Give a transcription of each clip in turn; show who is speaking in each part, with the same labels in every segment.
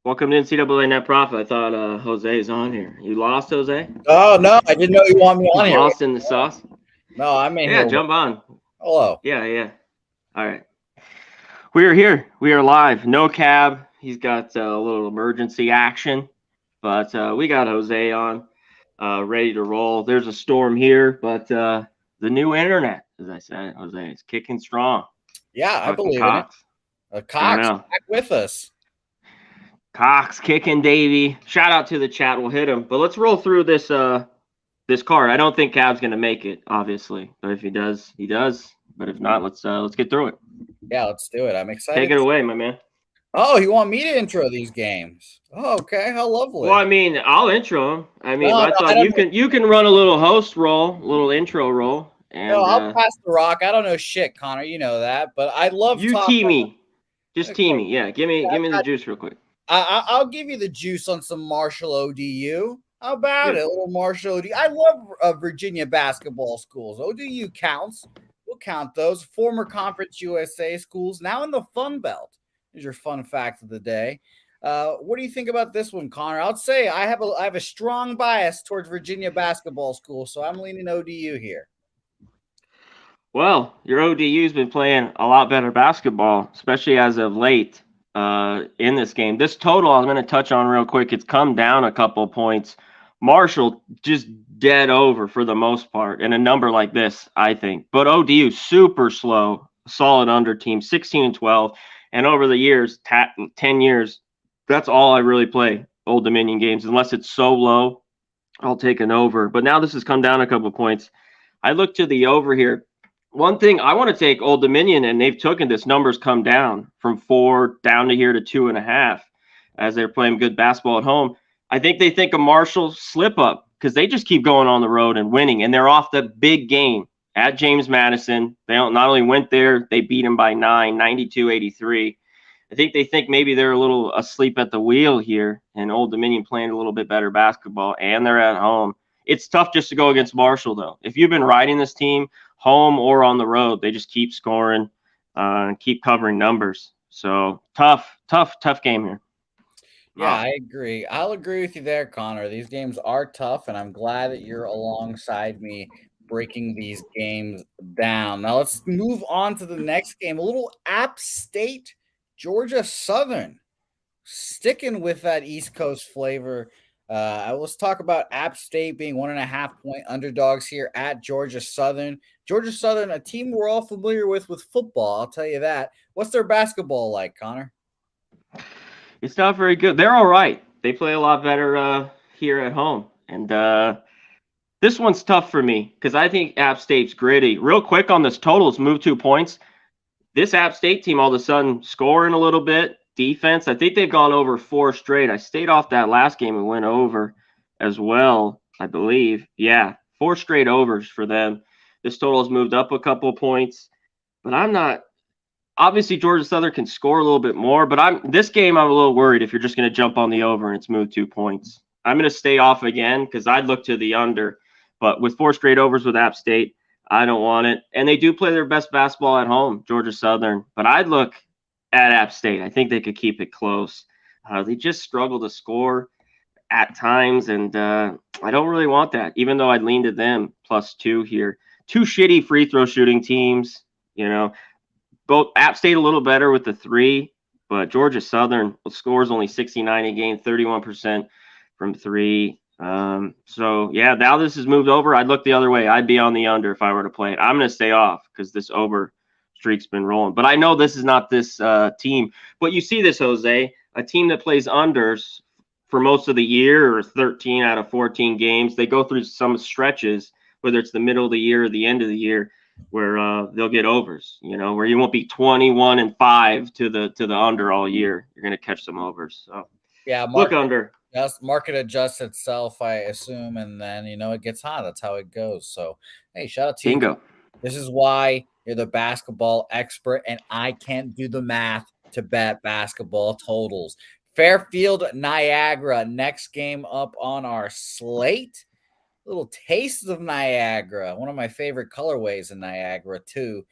Speaker 1: Welcome to NCAA Net Profit. I thought Jose is on here. You lost, Jose?
Speaker 2: Oh, no, I didn't know you want me on here.
Speaker 1: Lost in the sauce?
Speaker 2: No, I'm in
Speaker 1: Yeah,
Speaker 2: here.
Speaker 1: jump on.
Speaker 2: Hello.
Speaker 1: Yeah. All right. We are here. We are live. No Cab. He's got a little emergency action, but we got Jose on, ready to roll. There's a storm here, but the new internet, as I said, Jose, is kicking strong.
Speaker 2: Yeah, I
Speaker 1: Fucking
Speaker 2: believe in it.
Speaker 1: Cox.
Speaker 2: Cox
Speaker 1: know.
Speaker 2: back with us.
Speaker 1: Cox kicking Davey. Shout out to the chat. We'll hit him. But let's roll through this this card. I don't think Cab's gonna make it, obviously. But if he does, he does. But if not, let's get through it.
Speaker 2: Yeah, let's do it. I'm excited.
Speaker 1: Take it away, my man.
Speaker 2: Oh, you want me to intro these games? Oh, okay. How lovely.
Speaker 1: Well, I mean, I'll intro him. I mean, I thought
Speaker 2: I
Speaker 1: you can run a little host roll, a little intro roll. And
Speaker 2: no, I'll pass the rock. I don't know shit, Connor. You know that, but I love
Speaker 1: you
Speaker 2: talking.
Speaker 1: tee me. Just tee me. Yeah, give me the juice real quick.
Speaker 2: I'll give you the juice on some Marshall ODU. How about it? A little Marshall ODU. I love Virginia basketball schools. ODU counts. We'll count those. Former Conference USA schools, now in the Fun Belt. Here's your fun fact of the day. What do you think about this one, Connor? I'd say I have a strong bias towards Virginia basketball school, so I'm leaning ODU here.
Speaker 1: Well, your ODU's been playing a lot better basketball, especially as of late. In this game. This total I'm going to touch on real quick. It's come down a couple of points. Marshall just dead over for the most part in a number like this, I think. But ODU super slow, solid under team, 16-12. And over the years, 10 years, that's all I really play Old Dominion games. Unless it's so low, I'll take an over. But now this has come down a couple of points. I look to the over here. One thing I want to take Old Dominion, and they've taken this numbers come down from 4 down to here to 2.5 as they're playing good basketball at home. I think they think a Marshall slip up because they just keep going on the road and winning, and they're off the big game at James Madison. They not only went there, they beat them by 9, 92-83. I think they think maybe they're a little asleep at the wheel here, and Old Dominion playing a little bit better basketball, and they're at home. It's tough just to go against Marshall, though. If you've been riding this team, home or on the road, they just keep scoring and keep covering numbers. So tough game here.
Speaker 2: Yeah, I agree. I'll agree with you there, Connor. These games are tough, and I'm glad that you're alongside me breaking these games down. Now let's move on to the next game. A little App State, Georgia Southern. Sticking with that East Coast flavor. Let's talk about App State being 1.5-point underdogs here at Georgia Southern. Georgia Southern, a team we're all familiar with football, I'll tell you that. What's their basketball like, Connor?
Speaker 1: It's not very good. They're all right. They play a lot better here at home. And this one's tough for me because I think App State's gritty. Real quick on this total, it's moved 2 points. This App State team all of a sudden scoring a little bit. Defense, I think they've gone over 4 straight. I stayed off that last game and went over as well, I believe. Yeah, 4 straight overs for them. This total has moved up a couple points, but I'm not. Obviously, Georgia Southern can score a little bit more, but this game I'm a little worried if you're just going to jump on the over and it's moved 2 points. I'm going to stay off again because I'd look to the under, but with 4 straight overs with App State, I don't want it. And they do play their best basketball at home, Georgia Southern, but I'd look at App State. I think they could keep it close. They just struggle to score at times, and I don't really want that, even though I'd lean to them +2 here. 2 shitty free throw shooting teams, both App State a little better with the 3, but Georgia Southern scores only 69 a game, 31% from 3. So, yeah, now this has moved over. I'd look the other way. I'd be on the under if I were to play it. I'm going to stay off because this over streak's been rolling. But I know this is not this team. But you see this, Jose, a team that plays unders for most of the year or 13 out of 14 games. They go through some stretches, whether it's the middle of the year or the end of the year, where they'll get overs, where you won't be 21-5 to the under all year. You're going to catch some overs. So
Speaker 2: yeah,
Speaker 1: look under.
Speaker 2: Yes, market adjusts itself, I assume, and then it gets hot. That's how it goes. So, hey, shout out to
Speaker 1: Bingo.
Speaker 2: you. This is why you're the basketball expert, and I can't do the math to bet basketball totals. Fairfield, Niagara, next game up on our slate. Little taste of Niagara, one of my favorite colorways in Niagara, too.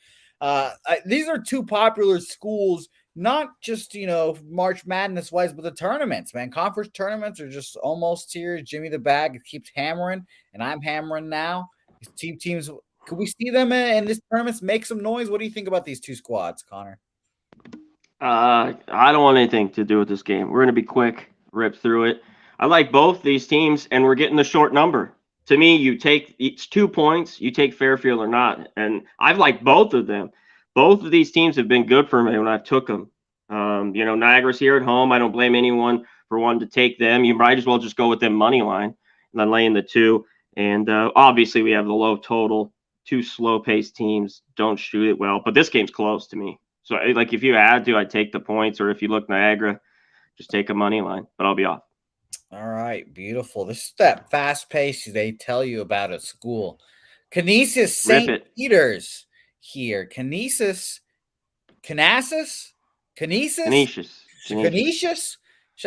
Speaker 2: These are 2 popular schools not just, March Madness wise, but the tournaments, man. Conference tournaments are just almost here. Jimmy the Bag keeps hammering, and I'm hammering now. These teams, could we see them in this tournament make some noise? What do you think about these two squads, Connor?
Speaker 1: I don't want anything to do with this game. We're going to be quick, rip through it. I like both these teams, and we're getting the short number. To me, it's 2 points. You take Fairfield or not, and I've liked both of them. Both of these teams have been good for me when I've took them. Niagara's here at home. I don't blame anyone for wanting to take them. You might as well just go with them money line and then lay in the 2. And obviously, we have the low total. 2 slow-paced teams don't shoot it well, but this game's close to me. So, like, if you had to, I'd take the points, or if you look Niagara, just take a money line. But I'll be off.
Speaker 2: All right, beautiful. This is that fast pace they tell you about at school. Canisius St. Peter's here. Canisius. Shout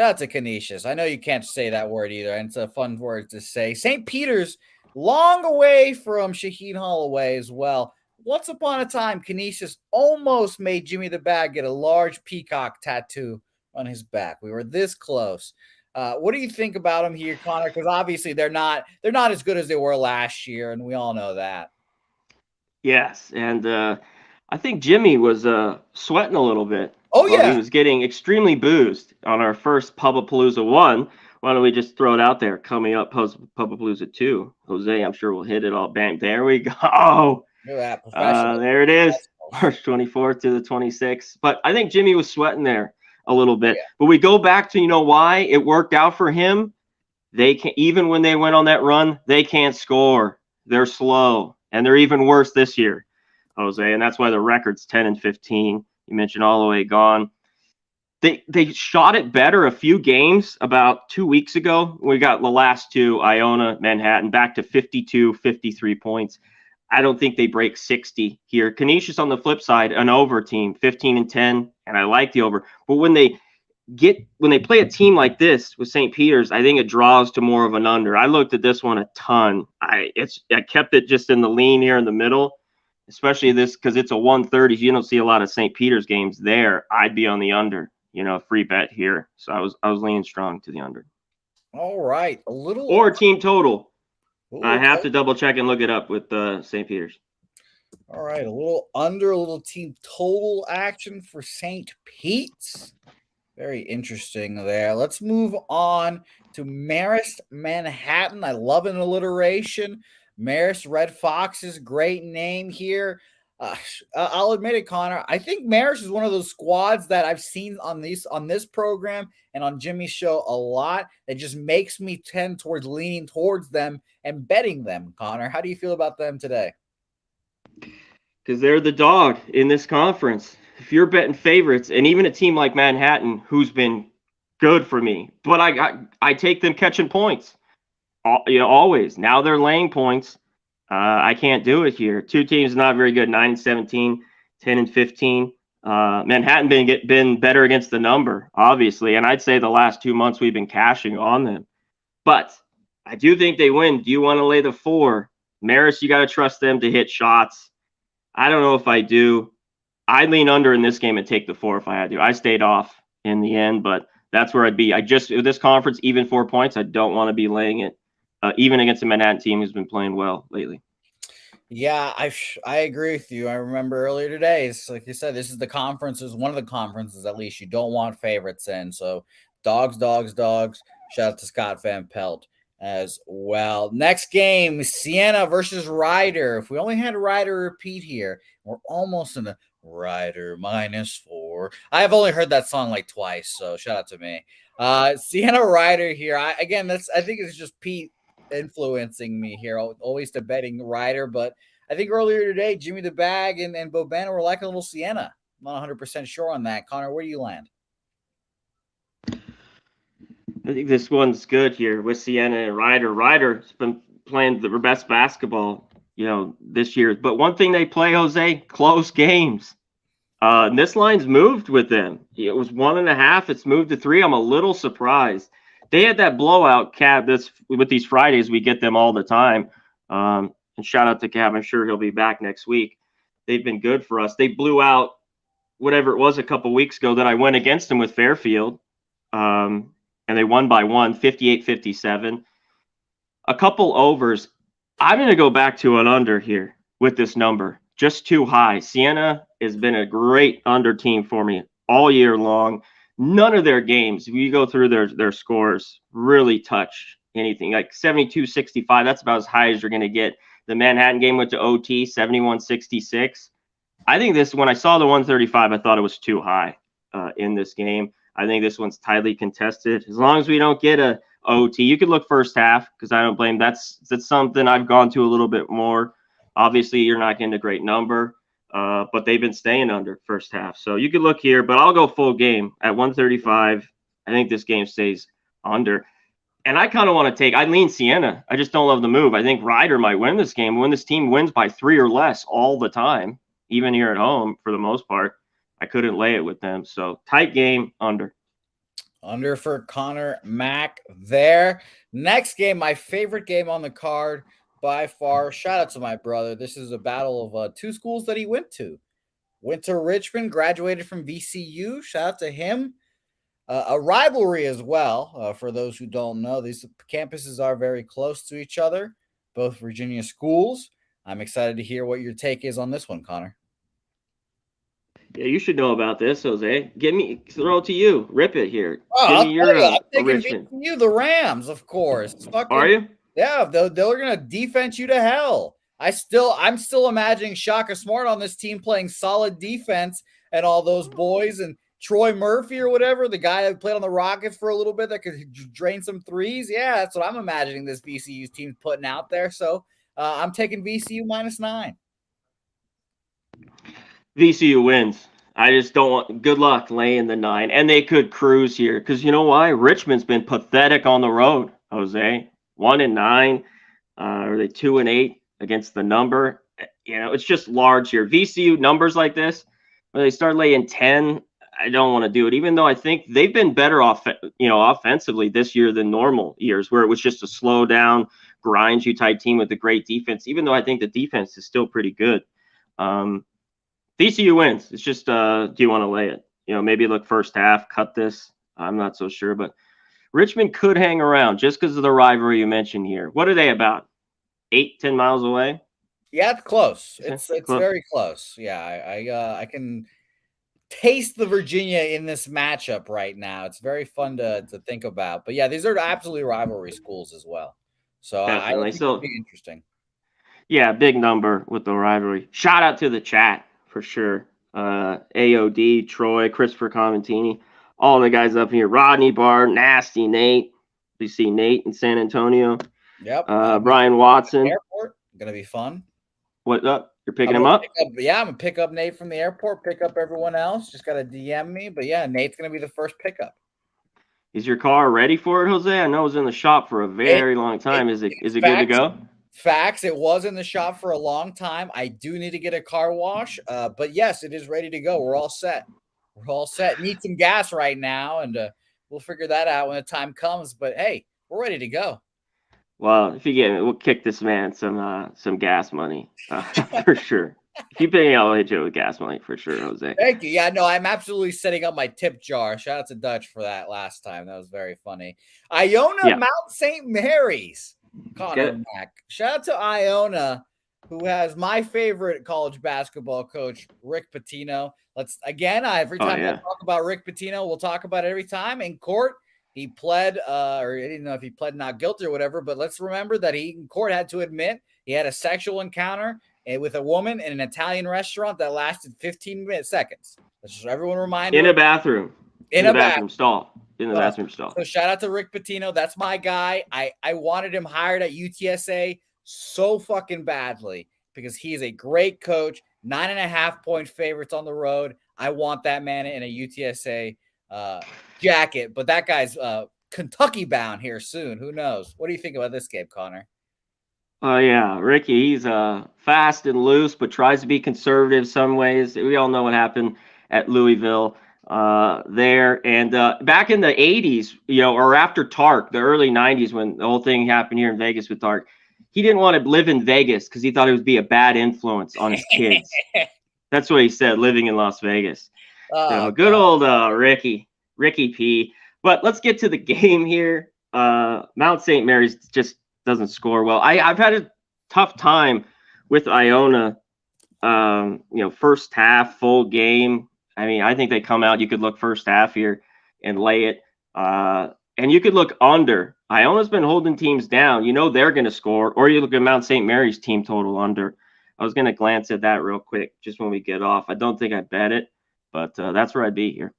Speaker 2: out to Canisius. I know you can't say that word either, and it's a fun word to say. St. Peter's, long away from Shaheen Holloway as well. Once upon a time, Canisius almost made Jimmy the Bag get a large peacock tattoo on his back. We were this close. What do you think about them here, Connor? Because obviously they're not as good as they were last year, and we all know that.
Speaker 1: Yes, and I think Jimmy was sweating a little bit.
Speaker 2: Oh, yeah.
Speaker 1: He was getting extremely boozed on our first Pubapalooza 1. Why don't we just throw it out there? Coming up, Pubapalooza 2. Jose, I'm sure we'll hit it all. Bang. There we go. There it is. March 24th to the 26th. But I think Jimmy was sweating there a little bit. Yeah. But we go back to, why it worked out for him. They can, even when they went on that run, they can't score. They're slow. And they're even worse this year, Jose. And that's why the record's 10-15. You mentioned Holloway gone. They shot it better a few games about 2 weeks ago. We got the last 2, Iona, Manhattan, back to 52, 53 points. I don't think they break 60 here. Canisius on the flip side, an over team, 15-10, and I like the over. But when they play a team like this with St. Peter's, I think it draws to more of an under. I looked at this one a ton. I kept it just in the lean here in the middle, especially this because it's a 130. You don't see a lot of St. Peter's games there. I'd be on the under. Free bet here. So I was leaning strong to the under.
Speaker 2: All right, a little
Speaker 1: or team total. Ooh, I have to double check and look it up with St. Peter's.
Speaker 2: All right, a little under, a little team total action for St. Pete's. Very interesting there. Let's move on to Marist, Manhattan. I love an alliteration. Marist Red Foxes, great name here. I'll admit it, Connor. I think Marist is one of those squads that I've seen on this program and on Jimmy's show a lot. That just makes me tend towards leaning towards them and betting them. Connor, how do you feel about them today?
Speaker 1: Because they're the dog in this conference. If you're betting favorites, and even a team like Manhattan, who's been good for me, but I take them catching points. Always. Now they're laying points. I can't do it here. 2 teams not very good, 9-17, 10-15. Manhattan been better against the number, obviously, and I'd say the last 2 months we've been cashing on them. But I do think they win. Do you want to lay the 4? Marist, you got to trust them to hit shots. I don't know if I do. I'd lean under in this game and take the 4 if I had to. I stayed off in the end, but that's where I'd be. With this conference, even 4 points, I don't want to be laying it. Even against a Manhattan team who's been playing well lately.
Speaker 2: Yeah, I agree with you. I remember earlier today, it's like you said, this is the conferences, one of the conferences at least you don't want favorites in. So dogs. Shout out to Scott Van Pelt as well. Next game, Sienna versus Ryder. If we only had Ryder repeat here, we're almost in the Ryder -4. I have only heard that song like twice, so shout out to me. Sienna Ryder here. I think it's just Pete influencing me here, always to betting Ryder, but I think earlier today, Jimmy the Bag and Bobana were like a little Sienna. I'm not 100% sure on that. Connor, where do you land?
Speaker 1: I think this one's good here with Sienna and Ryder. Ryder's been playing the best basketball, this year. But one thing they play, Jose, close games. This line's moved with them. It was 1.5. It's moved to 3. I'm a little surprised. They had that blowout, Cab. With these Fridays, we get them all the time. And shout out to Cab. I'm sure he'll be back next week. They've been good for us. They blew out whatever it was a couple weeks ago that I went against them with Fairfield, and they won by 58-57. A couple overs. I'm going to go back to an under here with this number. Just too high. Sienna has been a great under team for me all year long. None of their games, if you go through their scores, really touch anything. Like 72-65, that's about as high as you're going to get. The Manhattan game went to OT, 71-66. I think this, when I saw the 135, I thought it was too high in this game. I think this one's tightly contested. As long as we don't get a OT, you could look first half because I don't blame. That's something I've gone to a little bit more. Obviously, you're not getting a great number, but they've been staying under first half. So you could look here, but I'll go full game at 135. I think this game stays under. And I kind of want to I lean Sienna. I just don't love the move. I think Ryder might win this game. When this team wins by 3 or less all the time, even here at home for the most part, I couldn't lay it with them. So tight game, under.
Speaker 2: Under for Conor Mac there. Next game, my favorite game on the card by far. Shout out to my brother. This is a battle of 2 schools that he went to. Went to Richmond, graduated from VCU. Shout out to him. A rivalry as well, for those who don't know. These campuses are very close to each other, both Virginia schools. I'm excited to hear what your take is on this one, Connor.
Speaker 1: Yeah, you should know about this, Jose. Throw it to you. Rip it here.
Speaker 2: Oh,
Speaker 1: Give me your
Speaker 2: I'm taking
Speaker 1: Richmond.
Speaker 2: VCU, the Rams, of course.
Speaker 1: Are you?
Speaker 2: Yeah, they're going to defense you to hell. I'm still imagining Shaka Smart on this team playing solid defense and all those boys and Troy Murphy or whatever, the guy that played on the Rockets for a little bit that could drain some threes. Yeah, that's what I'm imagining this VCU team's putting out there. So I'm taking VCU -9.
Speaker 1: VCU wins. I just don't want good luck laying the 9. And they could cruise here because you know why? Richmond's been pathetic on the road, Jose. 1-9. Are they 2-8 against the number? You know, it's just large here. VCU numbers like this, when they start laying 10, I don't want to do it, even though I think they've been better offensively this year than normal years where it was just a slow down, grind you type team with a great defense, even though I think the defense is still pretty good. VCU wins. It's just, do you want to lay it? You know, maybe look first half, cut this. I'm not so sure, but Richmond could hang around just because of the rivalry you mentioned here. What are they about? 8-10 miles away?
Speaker 2: Yeah, it's close. It's close. Very close. Yeah, I can taste the Virginia in this matchup right now. It's very fun to think about. But yeah, these are absolutely rivalry schools as well. So I think it'll be interesting.
Speaker 1: Yeah, big number with the rivalry. Shout out to the chat for sure. AOD, Troy, Christopher Comentini, all the guys up here. Rodney Barr, Nasty Nate. We see Nate in San Antonio.
Speaker 2: Yep.
Speaker 1: Brian Watson.
Speaker 2: Airport. Gonna be fun.
Speaker 1: What up? You're picking him up?
Speaker 2: I'm gonna pick up Nate from the airport, pick up everyone else. Just gotta DM me. But yeah, Nate's gonna be the first pickup.
Speaker 1: Is your car ready for it, Jose? I know it was in the shop for a very long time. Is it good to go?
Speaker 2: Facts. It was in the shop for a long time. I do need to get a car wash. But yes, it is ready to go. We're all set. Need some gas right now, and we'll figure that out when the time comes. But hey, we're ready to go.
Speaker 1: Well, if you get it, we'll kick this man some gas money for sure. If you pay me, I'll hit you with gas money for sure, Jose.
Speaker 2: Thank you. Yeah, no, I'm absolutely setting up my tip jar. Shout out to Dutch for that last time. That was very funny. Iona, Mount St. Mary's. Conor Mac. Shout out to Iona, who has my favorite college basketball coach, Rick Pitino. Every time I talk about Rick Pitino, we'll talk about it every time. In court, he pled, or I didn't know if he pled not guilty or whatever, but let's remember that he in court had to admit he had a sexual encounter with a woman in an Italian restaurant that lasted 15 seconds. Let's just everyone remind
Speaker 1: in a bathroom. In a bathroom stall.
Speaker 2: So shout out to Rick Pitino. That's my guy. I wanted him hired at UTSA so fucking badly because he is a great coach. 9.5-point favorites on the road. I want that man in a UTSA jacket, but that guy's Kentucky bound here soon. Who knows? What do you think about this game, Connor?
Speaker 1: Yeah, Ricky, he's fast and loose, but tries to be conservative some ways. We all know what happened at Louisville there. And back in the 80s, or after Tark, the early 90s, when the whole thing happened here in Vegas with Tark, he didn't want to live in Vegas because he thought it would be a bad influence on his kids. That's what he said, living in Las Vegas.
Speaker 2: Oh,
Speaker 1: Good old Ricky P. But let's get to the game here. Mount St. Mary's just doesn't score well. I've had a tough time with Iona. First half, full game. I mean, I think they come out. You could look first half here and lay it. And you could look under. Iona's been holding teams down. You know they're going to score. Or you look at Mount St. Mary's team total under. I was going to glance at that real quick just when we get off. I don't think I bet it, but that's where I'd be here.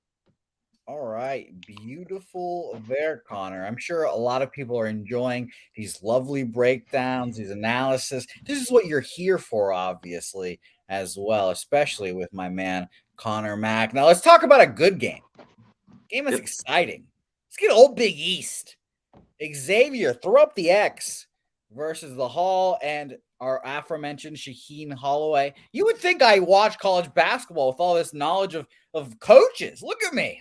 Speaker 2: All right. Beautiful there, Connor. I'm sure a lot of people are enjoying these lovely breakdowns, these analysis. This is what you're here for, obviously, as well, especially with my man, Conor Mac. Now, let's talk about a good game. Game that's exciting. Let's get old Big East. Xavier, throw up the X versus the Hall and our aforementioned Shaheen Holloway. You would think I watch college basketball with all this knowledge of coaches. Look at me.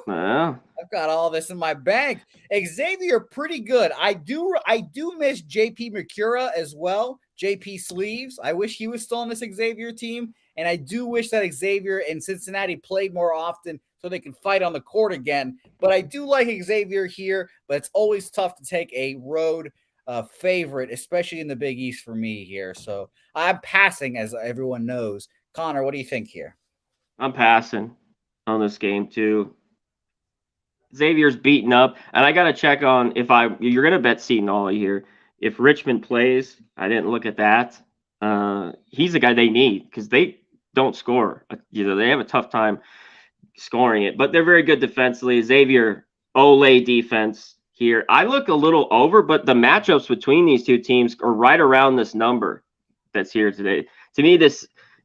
Speaker 1: Wow.
Speaker 2: I've got all this in my bank. Xavier, pretty good. I do miss JP Mercura as well. JP Sleeves. I wish he was still on this Xavier team. And I do wish that Xavier and Cincinnati played more often so they can fight on the court again. But I do like Xavier here, but it's always tough to take a road favorite, especially in the Big East for me here. So I'm passing, as everyone knows. Connor, what do you think here?
Speaker 1: I'm passing on this game too. Xavier's beaten up, and I got to check on you're going to bet Seton all here. If Richmond plays, I didn't look at that. He's the guy they need because they don't score. They have a tough time scoring it, but they're very good defensively. Xavier, Ole defense here. I look a little over, but the matchups between these two teams are right around this number that's here today. To me,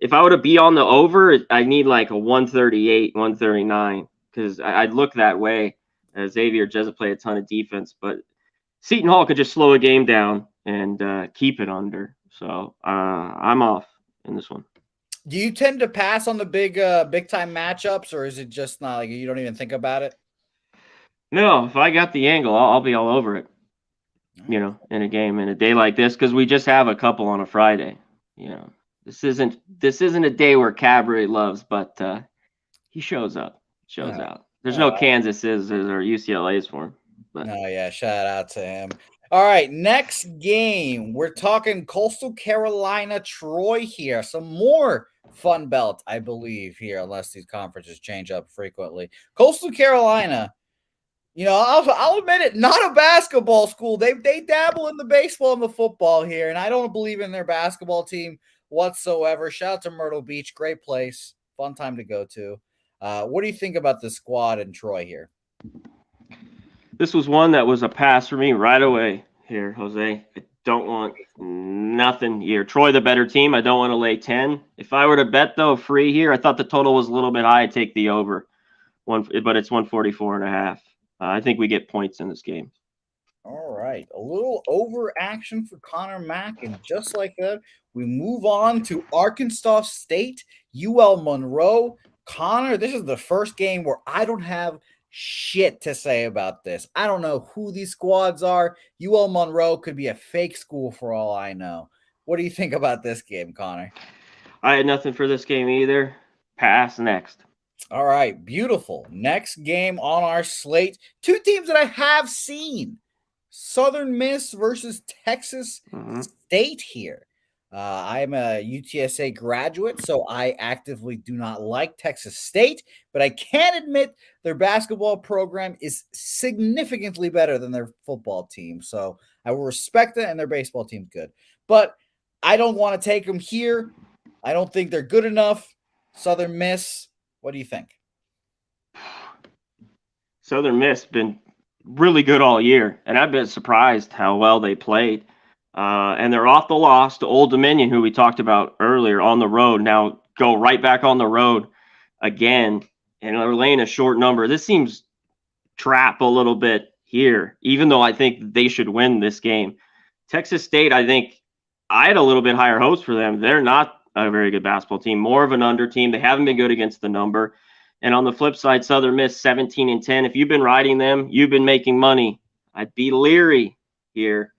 Speaker 1: if I were to be on the over, I need like a 138, 139 because I'd look that way. Xavier doesn't play a ton of defense, but Seton Hall could just slow a game down and keep it under. So I'm off in this one.
Speaker 2: Do you tend to pass on the big time matchups, or is it just not like you don't even think about it?
Speaker 1: No, if I got the angle, I'll be all over it. In a game in a day like this, because we just have a couple on a Friday. This isn't a day where Cab really loves, but he shows up. Out. There's no Canisius or UCLA's for him. But.
Speaker 2: Oh yeah, shout out to him. All right, next game. We're talking Coastal Carolina, Troy here. Some more Fun Belt, I believe, here, unless these conferences change up frequently. Coastal Carolina, I'll admit it, not a basketball school. They dabble in the baseball and the football here, and I don't believe in their basketball team whatsoever. Shout out to Myrtle Beach, great place, fun time to go to. What do you think about the squad in Troy here?
Speaker 1: This was one that was a pass for me right away here, Jose. I don't want nothing here. Troy, the better team. I don't want to lay 10. If I were to bet, though, free here, I thought the total was a little bit high. I'd take the over, but it's 144.5. I think we get points in this game.
Speaker 2: All right. A little over action for Conor Mac. And just like that, we move on to Arkansas State, UL Monroe. Connor, this is the first game where I don't have shit to say about this. I don't know who these squads are. UL Monroe could be a fake school for all I know. What do you think about this game, Connor?
Speaker 1: I had nothing for this game either. Pass next.
Speaker 2: All right, beautiful. Next game on our slate. Two teams that I have seen. Southern Miss versus Texas State here. I'm a UTSA graduate, so I actively do not like Texas State, but I can admit their basketball program is significantly better than their football team. So I will respect it, and their baseball team's good. But I don't want to take them here. I don't think they're good enough. Southern Miss, what do you think?
Speaker 1: Southern Miss been really good all year, and I've been surprised how well they played. And they're off the loss to Old Dominion, who we talked about earlier, on the road. Now go right back on the road again, and they're laying a short number. This seems trap a little bit here, even though I think they should win this game. Texas State, I think I had a little bit higher hopes for them. They're not a very good basketball team, more of an under team. They haven't been good against the number. And on the flip side, Southern Miss 17-10. If you've been riding them, you've been making money. I'd be leery here.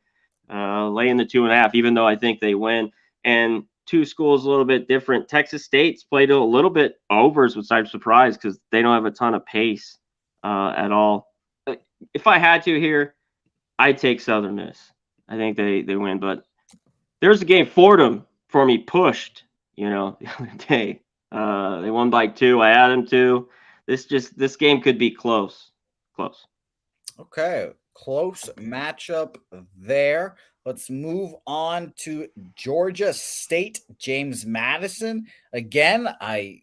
Speaker 1: Laying the 2.5, even though I think they win. And two schools a little bit different. Texas State's played a little bit overs, which I'm surprised because they don't have a ton of pace at all. If I had to here, I'd take Southern Miss. I think they win, but there's a game Fordham for me pushed, the other day. They won by 2. I had them to. This game could be close. Close.
Speaker 2: Okay, close matchup there. Let's move on to Georgia State, James Madison. Again, I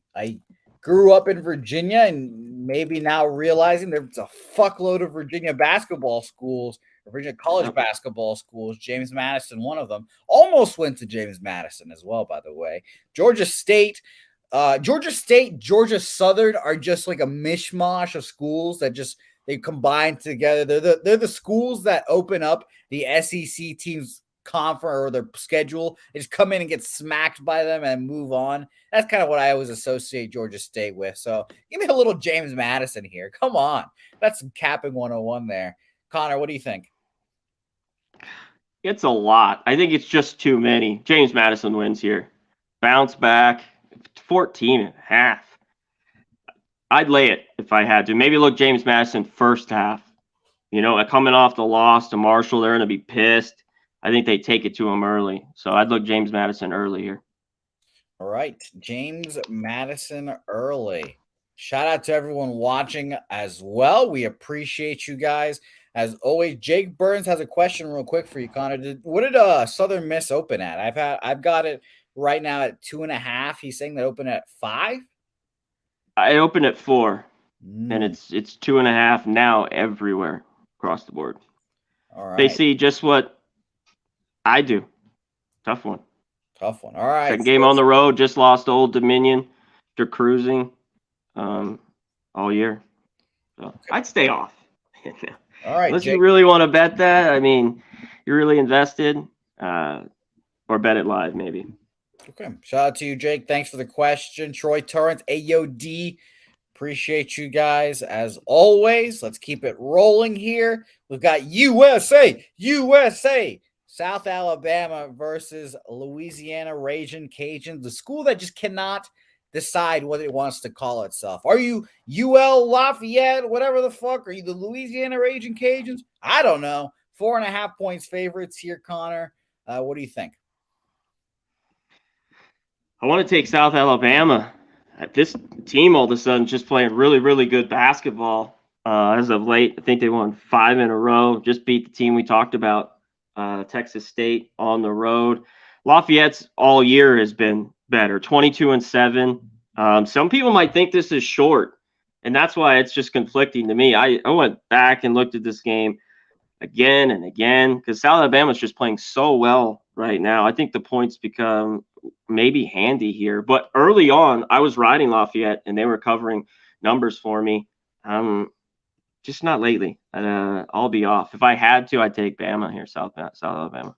Speaker 2: grew up in Virginia and maybe now realizing there's a fuckload of Virginia basketball schools, Virginia college basketball schools. James Madison, one of them, almost went to James Madison as well, by the way. Georgia State, Georgia Southern are just like a mishmash of schools that just they combine together. They're the schools that open up the SEC teams conference or their schedule. They just come in and get smacked by them and move on. That's kind of what I always associate Georgia State with. So give me a little James Madison here. Come on. That's some capping 101 there. Connor, what do you think?
Speaker 1: It's a lot. I think it's just too many. James Madison wins here. Bounce back. 14.5. I'd lay it if I had to. Maybe look James Madison first half. Coming off the loss to Marshall, they're going to be pissed. I think they take it to him early. So I'd look James Madison early here.
Speaker 2: All right. James Madison early. Shout out to everyone watching as well. We appreciate you guys. As always, Jake Burns has a question real quick for you, Connor. What did Southern Miss open at? I've got it right now at 2.5. He's saying that open at 5.
Speaker 1: I opened at 4, and it's 2.5 now everywhere across the board.
Speaker 2: All right.
Speaker 1: They see just what I do. Tough one.
Speaker 2: All right.
Speaker 1: Second game on the road, just lost to Old Dominion. They're cruising all year. So okay. I'd stay off.
Speaker 2: All right.
Speaker 1: Unless you really want to bet that. I mean, you're really invested, or bet it live maybe.
Speaker 2: Okay. Shout out to you, Jake. Thanks for the question. Troy Torrance, AOD. Appreciate you guys as always. Let's keep it rolling here. We've got USA. South Alabama versus Louisiana Ragin' Cajuns, the school that just cannot decide what it wants to call itself. Are you UL Lafayette, whatever the fuck? Are you the Louisiana Ragin' Cajuns? I don't know. 4.5 points favorites here, Connor. What do you think?
Speaker 1: I want to take South Alabama. This team all of a sudden just playing really, really good basketball as of late. I think they won 5 in a row. Just beat the team we talked about, Texas State on the road. Lafayette's all year has been better, 22-7. Some people might think this is short, and that's why it's just conflicting to me. I went back and looked at this game again and again because South Alabama's just playing so well right now. I think the points become maybe handy here. But early on, I was riding Lafayette, and they were covering numbers for me. Just not lately. I'll be off. If I had to, I'd take Bama here, South Alabama.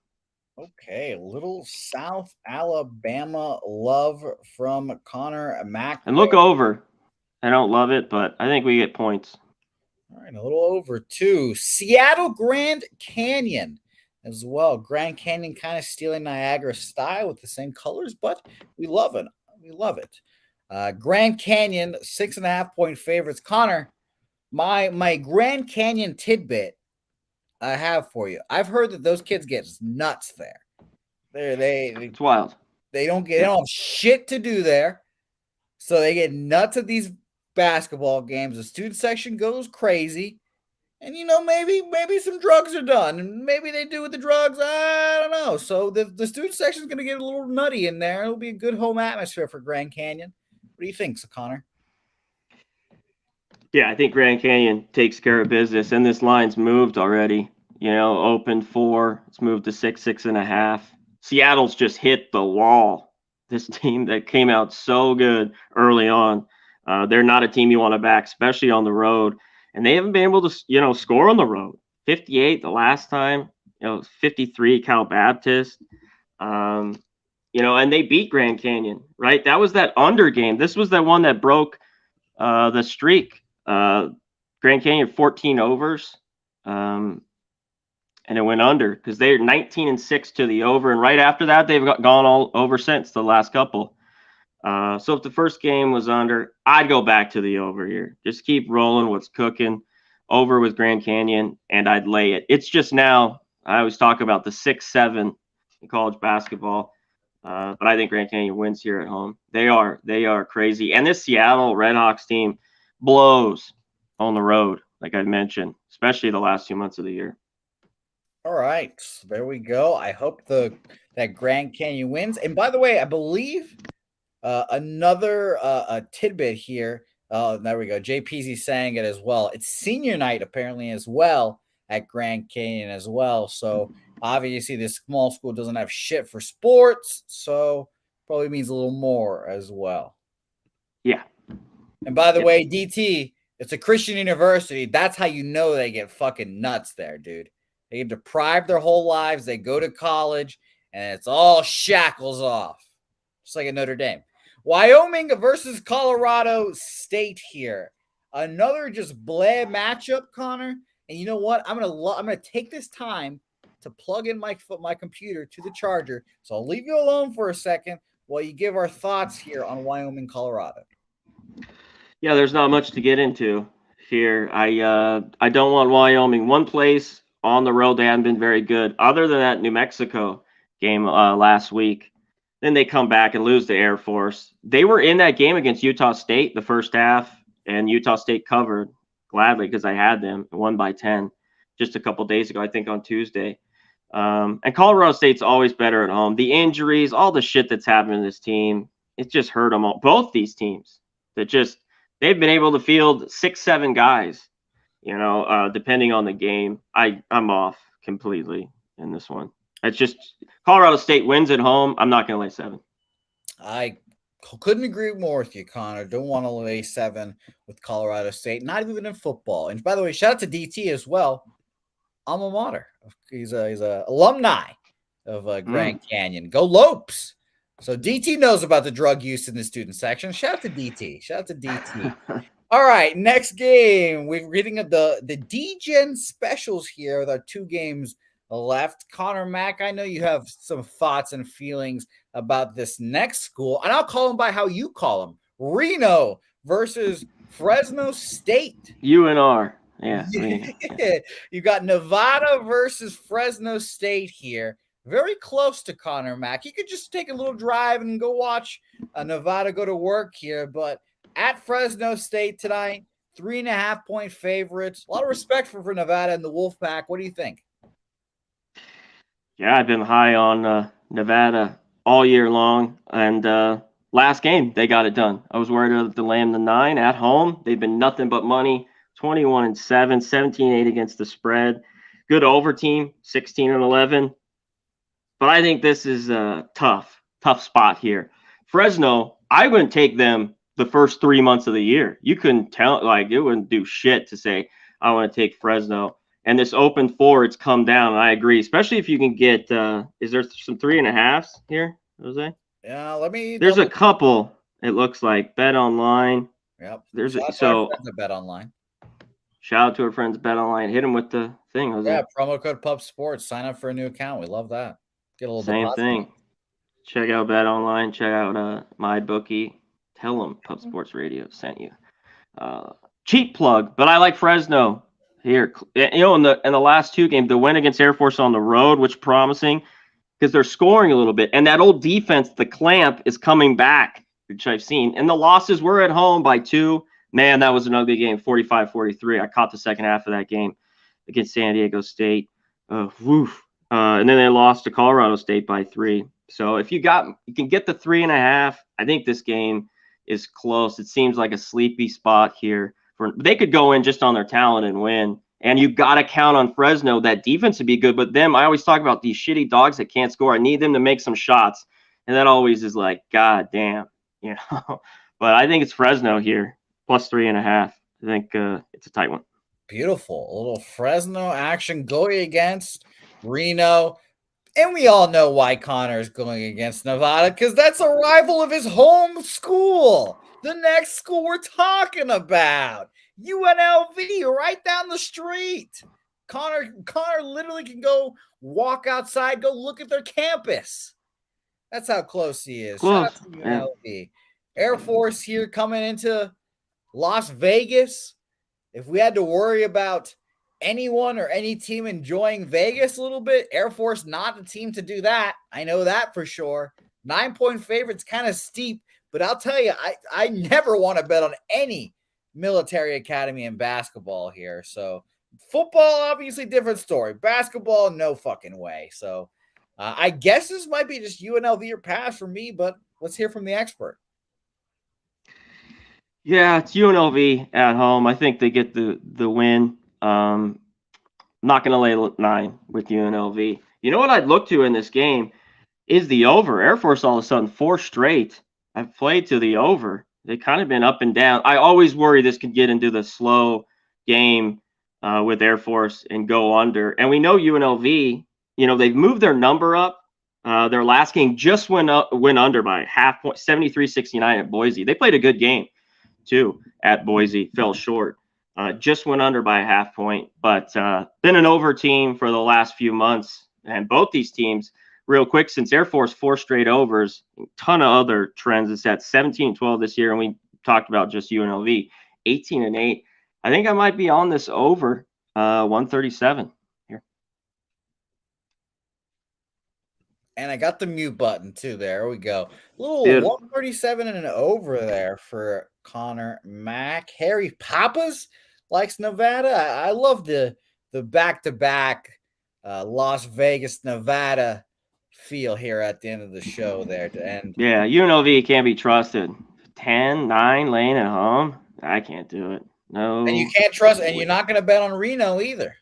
Speaker 2: Okay, a little South Alabama love from Conor Mac.
Speaker 1: And look over. I don't love it, but I think we get points.
Speaker 2: All right, a little over 2. Seattle Grand Canyon as well. Grand Canyon kind of stealing Niagara style with the same colors, but we love it. We love it. Grand Canyon, 6.5 point favorites. Connor, my Grand Canyon tidbit I have for you. I've heard that those kids get nuts there.
Speaker 1: It's wild.
Speaker 2: They don't have shit to do there, so they get nuts at these basketball games. The student section goes crazy, and maybe some drugs are done, and maybe they do with the drugs. I don't know. So the student section is going to get a little nutty in there. It'll be a good home atmosphere for Grand Canyon. What do you think, Connor?
Speaker 1: Yeah, I think Grand Canyon takes care of business, and this line's moved already. Opened 4. It's moved to 6.5. Seattle's just hit the wall. This team that came out so good early on, they're not a team you want to back, especially on the road. And they haven't been able to, score on the road. 58 the last time, 53 Cal Baptist. And they beat Grand Canyon, right? That was that under game. This was the one that broke the streak. Grand Canyon 14 overs. and it went under because they're 19-6 to the over, and right after that they've gone all over since the last couple. So if the first game was under, I'd go back to the over here. Just keep rolling what's cooking over with Grand Canyon, and I'd lay it. It's just now, I always talk about the 6-7 in college basketball, but I think Grand Canyon wins here at home. They are crazy. And this Seattle Redhawks team blows on the road, like I mentioned, especially the last 2 months of the year.
Speaker 2: All right, there we go. I hope that Grand Canyon wins. And by the way, I believe another tidbit here. Oh, there we go. JPZ saying it as well. It's senior night apparently as well at Grand Canyon as well. So obviously this small school doesn't have shit for sports, so probably means a little more as well.
Speaker 1: Yeah.
Speaker 2: And by the way, DT, it's a Christian university. That's how you know they get fucking nuts there, dude. They get deprived their whole lives. They go to college, and it's all shackles off, just like at Notre Dame. Wyoming versus Colorado State here. Another just bleh matchup, Connor. And you know what? I'm gonna take this time to plug in my computer to the charger. So I'll leave you alone for a second while you give our thoughts here on Wyoming, Colorado.
Speaker 1: Yeah, there's not much to get into here. I don't want Wyoming. One place on the road, they haven't been very good. Other than that New Mexico game last week. Then they come back and lose to Air Force. They were in that game against Utah State the first half, and Utah State covered gladly because I had them, won by 10 just a couple days ago, I think on Tuesday. And Colorado State's always better at home. The injuries, all the shit that's happened to this team, it just hurt them all. Both these teams that they've been able to field 6-7 guys, depending on the game. I'm off completely in this one. It's just Colorado State wins at home. I'm not going to lay 7.
Speaker 2: I couldn't agree more with you, Connor. Don't want to lay 7 with Colorado State, not even in football. And by the way, shout out to DT as well. Alma mater. He's a alumni of Grand Canyon. Go Lopes. So DT knows about the drug use in the student section. Shout out to DT. All right, next game. We're reading the D-Gen specials here with our 2 games left. Conor Mac, I know you have some thoughts and feelings about this next school, and I'll call them by how you call them. Reno versus Fresno State.
Speaker 1: UNR. Yeah.
Speaker 2: You got Nevada versus Fresno State here. Very close to Conor Mac. You could just take a little drive and go watch Nevada go to work here, but at Fresno State tonight, 3.5-point favorites. A lot of respect for Nevada and the Wolfpack. What do you think?
Speaker 1: Yeah, I've been high on Nevada all year long, and last game they got it done. I was worried to lay them the 9 at home. They've been nothing but money. 21-7, 17-8 against the spread. Good over team, 16-11. But I think this is a tough spot here. Fresno, I wouldn't take them the first 3 months of the year. You couldn't tell, it wouldn't do shit to say I want to take Fresno. And this open 4, it's come down. And I agree, especially if you can get. Is there some 3.5s here, Jose?
Speaker 2: Yeah,
Speaker 1: There's a couple. It looks like Bet Online.
Speaker 2: Yep.
Speaker 1: So
Speaker 2: Bet Online.
Speaker 1: Shout out to our friends Bet Online. Hit them with the thing, Jose.
Speaker 2: Yeah, promo code Pub Sports. Sign up for a new account. We love that. Get a little
Speaker 1: same thing. Check out Bet Online. Check out my bookie. Tell them Pub Sports Radio sent you. Cheap plug, but I like Fresno. Here, in the last 2 games, the win against Air Force on the road, which promising because they're scoring a little bit, and that old defense, the clamp, is coming back, which I've seen. And the losses were at home by 2. Man, that was an ugly game, 45-43. I caught the second half of that game against San Diego State. And then they lost to Colorado State by 3. So if you can get the 3.5, I think this game is close. It seems like a sleepy spot here. They could go in just on their talent and win. And you got to count on Fresno. That defense would be good. But I always talk about these shitty dogs that can't score. I need them to make some shots. And that always is like, God damn. But I think it's Fresno here, plus 3.5. I think it's a tight one.
Speaker 2: Beautiful. A little Fresno action going against Reno. And we all know why Connor is going against Nevada, because that's a rival of his home school. The next school we're talking about, UNLV, right down the street. Connor literally can go walk outside, go look at their campus. That's how close he is.
Speaker 1: Close.
Speaker 2: Shout out to UNLV. Air Force here coming into Las Vegas. If we had to worry about anyone or any team enjoying Vegas a little bit, Air Force not the team to do that. I know that for sure. 9-point favorite's kind of steep, but I'll tell you, I never want to bet on any military academy in basketball here. So football, obviously different story. Basketball, no fucking way. So I guess this might be just UNLV or pass for me, but let's hear from the expert.
Speaker 1: Yeah, it's UNLV at home. I think they get the win. I'm not going to lay 9 with UNLV. You know what I'd look to in this game is the over. Air Force all of a sudden 4 straight. I've played to the over. They've kind of been up and down. I always worry this could get into the slow game with Air Force and go under. And we know UNLV, they've moved their number up. Their last game just went under by half point, 73-69 at Boise. They played a good game too at Boise, fell short. Just went under by a half point, but been an over team for the last few months. And both these teams, real quick, since Air Force 4 straight overs, a ton of other trends. It's at 17-12 this year, and we talked about just UNLV, 18-8. I think I might be on this over 137 here.
Speaker 2: And I got the mute button too. There we go. A little 137 and an over there for Conor Mac. Harry Papas likes Nevada. I love the back-to-back Las Vegas, Nevada feel here at the end of the show there to end.
Speaker 1: Yeah, UNLV can't be trusted. 10-9 laying at home. I can't do it. No.
Speaker 2: And you can't trust, and you're not going to bet on Reno either.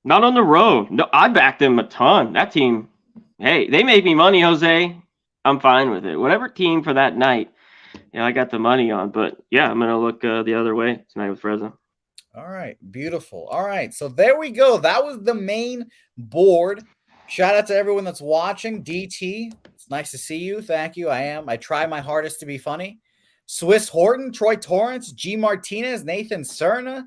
Speaker 1: Not on the road. No, I backed them a ton. That team, hey, they made me money, Jose. I'm fine with it. Whatever team for that night, I got the money on. But, yeah, I'm going to look the other way tonight with Fresno.
Speaker 2: All right, beautiful. All right, so there we go. That was the main board. Shout out to everyone that's watching. DT, it's nice to see you. Thank you. I try my hardest to be funny. Swiss Horton, Troy Torrance, G. Martinez, Nathan Cerna,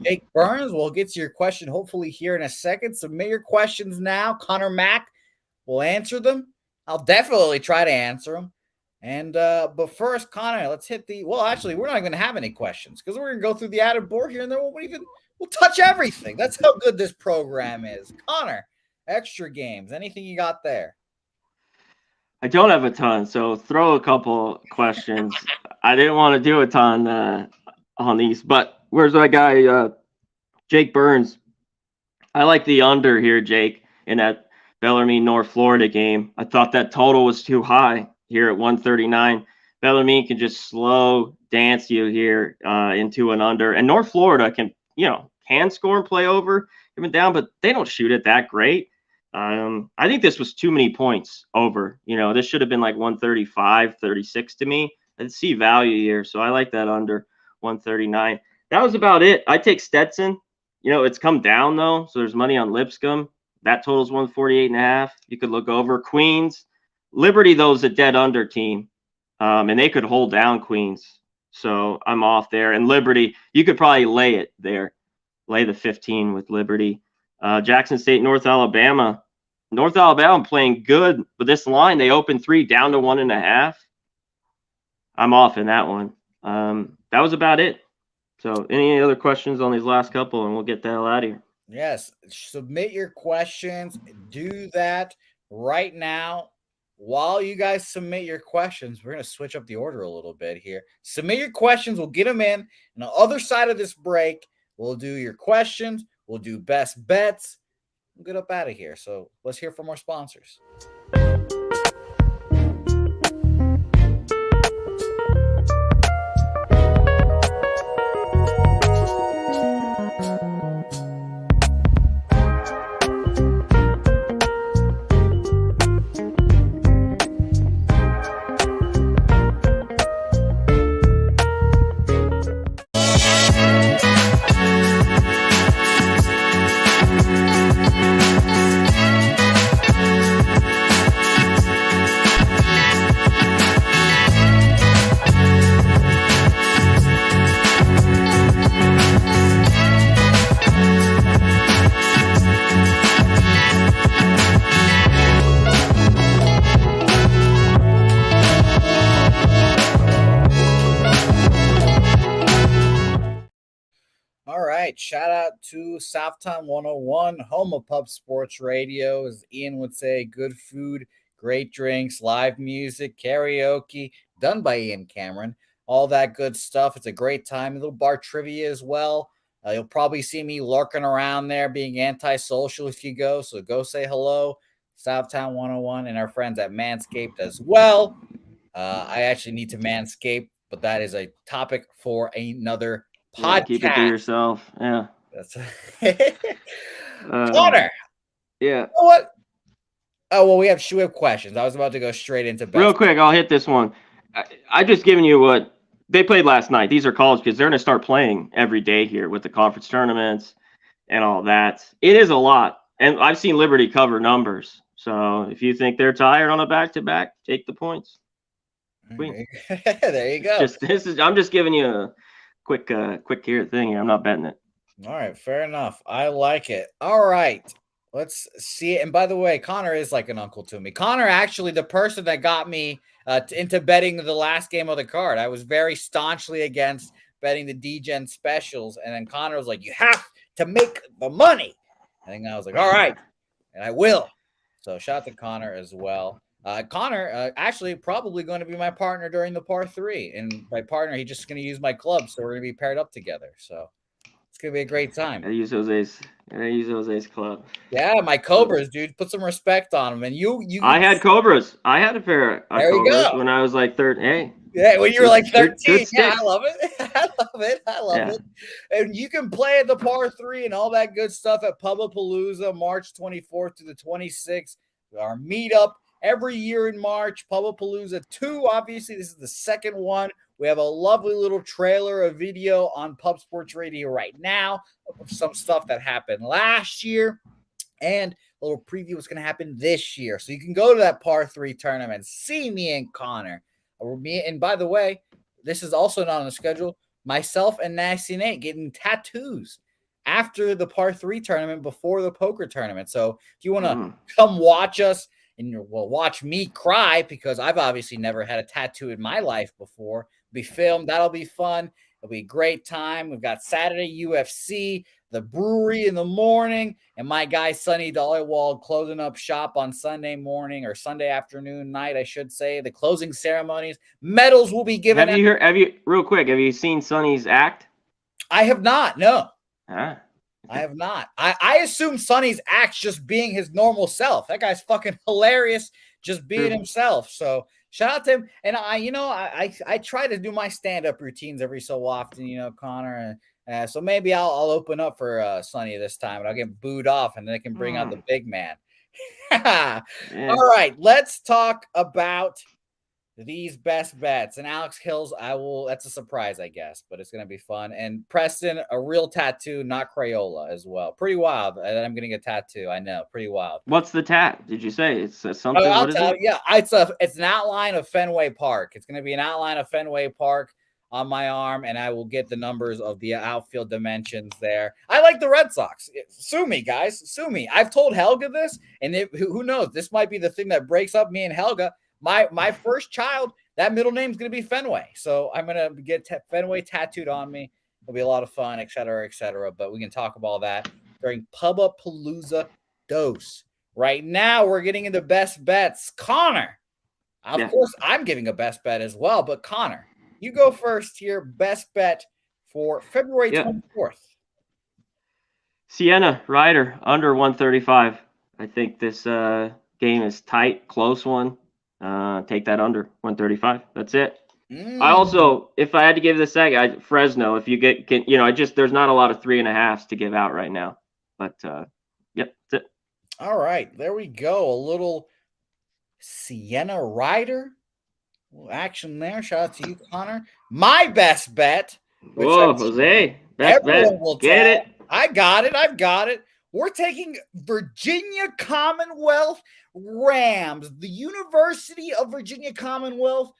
Speaker 2: Jake Burns. We'll get to your question hopefully here in a second. Submit your questions now. Conor Mac will answer them. I'll definitely try to answer them. And but first, Connor, let's hit the. Well, actually, we're not even going to have any questions because we're going to go through the added board here, and then we'll touch everything. That's how good this program is. Connor, extra games. Anything you got there?
Speaker 1: I don't have a ton, so throw a couple questions. I didn't want to do a ton on these, but where's my guy, Jake Burns? I like the under here, Jake, in that Bellarmine, North Florida game. I thought that total was too high here at 139. Bellarmine can just slow dance you here into an under. And North Florida can score and play over, even down, but they don't shoot it that great. I think this was too many points over. This should have been like 135, 36 to me. I see value here, so I like that under 139. That was about it. I take Stetson. It's come down, though, so there's money on Lipscomb. That totals 148.5. You could look over Queens. Liberty, though, is a dead under team, and they could hold down Queens. So I'm off there. And Liberty, you could probably lay it there. Lay the 15 with Liberty. Jackson State, North Alabama. North Alabama playing good, but this line, they opened 3 down to 1.5. I'm off in that one. That was about it. So any other questions on these last couple, and we'll get the hell out of here.
Speaker 2: Yes. Submit your questions. Do that right now. While you guys submit your questions, we're going to switch up the order a little bit here. Submit your questions. We'll get them in. On the other side of this break, we'll do your questions. We'll do best bets. We'll get up out of here. So let's hear from our sponsors. Shout out to Southtown 101, home of Pub Sports Radio. As Ian would say, good food, great drinks, live music, karaoke, done by Ian Cameron. All that good stuff. It's a great time. A little bar trivia as well. You'll probably see me lurking around there being antisocial if you go. So go say hello. Southtown 101 and our friends at Manscaped as well. I actually need to manscape, but that is a topic for another podcast.
Speaker 1: Yeah, keep it to yourself. Yeah.
Speaker 2: That's Connor.
Speaker 1: Yeah.
Speaker 2: You know what? Oh, well, we have questions. I was about to go straight into best.
Speaker 1: Real quick, I'll hit this one. I just given you what they played last night. These are college kids. They're going to start playing every day here with the conference tournaments and all that. It is a lot. And I've seen Liberty cover numbers. So if you think they're tired on a back-to-back, take the points.
Speaker 2: There you go.
Speaker 1: I'm just giving you a quick here thing here. I'm not betting it.
Speaker 2: All right, fair enough. I like it. All right, let's see it. And by the way, Connor is like an uncle to me. Connor, actually, the person that got me into betting the last game of the card. I was very staunchly against betting the D-Gen specials, and then Connor was like, "You have to make the money." I think I was like, "All right," and I will. So shout out to Connor as well. Connor actually probably going to be my partner during the par 3. And by partner, he's just going to use my club. So we're going to be paired up together. So it's going to be a great time.
Speaker 1: I use Jose's club.
Speaker 2: Yeah, my Cobras, dude. Put some respect on them. And you.
Speaker 1: I had Cobras. I had a pair of Cobras when I was like 13. Hey.
Speaker 2: Yeah, when you were like 13.
Speaker 1: Good
Speaker 2: yeah, I love it. I love it. And you can play at the par 3 and all that good stuff at Pubapalooza, March 24th to the 26th. Our meetup every year in March, Pubapalooza 2. Obviously, this is the second one. We have a lovely little trailer, a video on Pub Sports Radio right now of some stuff that happened last year and a little preview what's going to happen this year. So you can go to that par 3 tournament, see me and Connor. And by the way, this is also not on the schedule. Myself and Nasty Nate getting tattoos after the par 3 tournament, before the poker tournament. So if you want to come watch us and watch me cry, because I've obviously never had a tattoo in my life before, be filmed. That'll be fun. It'll be a great time. We've got Saturday UFC, the brewery in the morning, and my guy Sonny Dollarwald closing up shop on Sunday morning or Sunday afternoon, night, I should say. The closing ceremonies, medals will be given.
Speaker 1: Have you seen Sonny's act?
Speaker 2: I have not. No,
Speaker 1: I
Speaker 2: have not. I assume Sonny's act's just being his normal self. That guy's fucking hilarious, just being himself. So shout out to him. And I try to do my stand-up routines every so often, Connor. So maybe I'll open up for Sonny this time, and I'll get booed off, and then I can bring out the big man. All right, let's talk about these best bets. And Alex Hills, that's a surprise, I guess, but it's going to be fun. And Preston, a real tattoo, not Crayola as well. Pretty wild that I'm getting a tattoo. I know, pretty wild.
Speaker 1: What's the tat? Did you say it's something?
Speaker 2: I'll tell you. Yeah, it's an outline of Fenway Park. It's going to be an outline of Fenway Park on my arm, and I will get the numbers of the outfield dimensions there. I like the Red Sox. Sue me, guys. Sue me. I've told Helga this, and who knows? This might be the thing that breaks up me and Helga. My first child, that middle name is going to be Fenway. So I'm going to get Fenway tattooed on me. It'll be a lot of fun, et cetera, et cetera. But we can talk about all that during Pubapalooza Dose. Right now, we're getting into best bets. Connor, of course, I'm giving a best bet as well. But Connor, you go first here. Best bet for February 24th.
Speaker 1: Sienna, Ryder, under 135. I think this game is tight, close one. Take that under 135. That's it. I also, if I had to give this second, Fresno. If you there's not a lot of 3.5s to give out right now. But that's it.
Speaker 2: All right, there we go. A little Sienna Ryder action there. Shout out to you, Connor. My best bet.
Speaker 1: Whoa, Jose. Best bet. Get it.
Speaker 2: I've got it. We're taking Virginia Commonwealth Rams, the University of Virginia Commonwealth,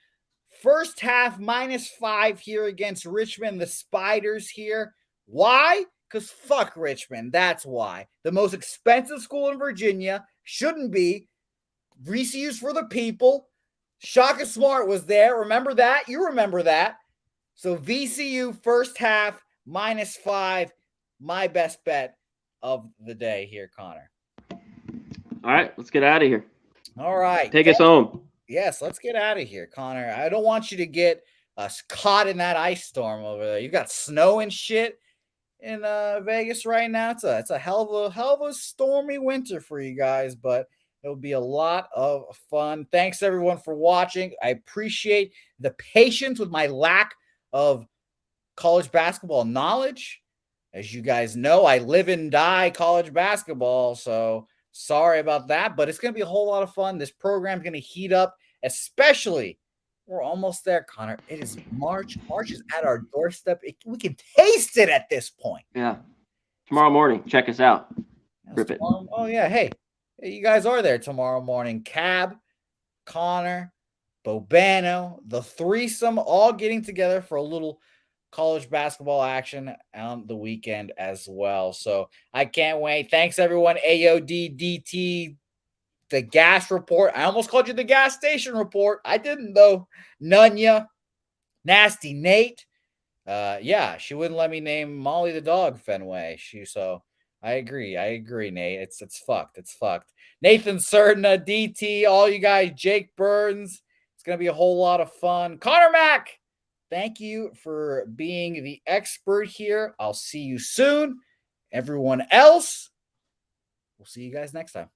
Speaker 2: first half -5 here against Richmond, the Spiders here. Why? Because fuck Richmond. That's why. The most expensive school in Virginia shouldn't be. VCU's for the people. Shaka Smart was there. Remember that? You remember that. So VCU first half -5. my best bet of the day here, Connor.
Speaker 1: All right, let's get out of here.
Speaker 2: All right.
Speaker 1: Take us home.
Speaker 2: Yes, let's get out of here, Connor. I don't want you to get us caught in that ice storm over there. You've got snow and shit in Vegas right now. It's a hell of a stormy winter for you guys, but it'll be a lot of fun. Thanks everyone for watching. I appreciate the patience with my lack of college basketball knowledge. As you guys know, I live and die college basketball, so sorry about that, but it's going to be a whole lot of fun. This program's going to heat up, especially we're almost there, Connor. It is March. March is at our doorstep. We can taste it at this point.
Speaker 1: Yeah. Tomorrow morning, check us out. Rip it.
Speaker 2: Oh, yeah. Hey, you guys are there tomorrow morning. Cab, Connor, Bobano, the threesome all getting together for a little college basketball action on the weekend as well. So I can't wait. Thanks, everyone. AOD, DT, the gas report. I almost called you the gas station report. I didn't, though. Nunya, Nasty Nate. Yeah, she wouldn't let me name Molly the dog Fenway. So I agree, Nate. It's fucked. It's fucked. Nathan Serna, DT, all you guys, Jake Burns. It's gonna be a whole lot of fun. Conor Mac, thank you for being the expert here. I'll see you soon. Everyone else, we'll see you guys next time.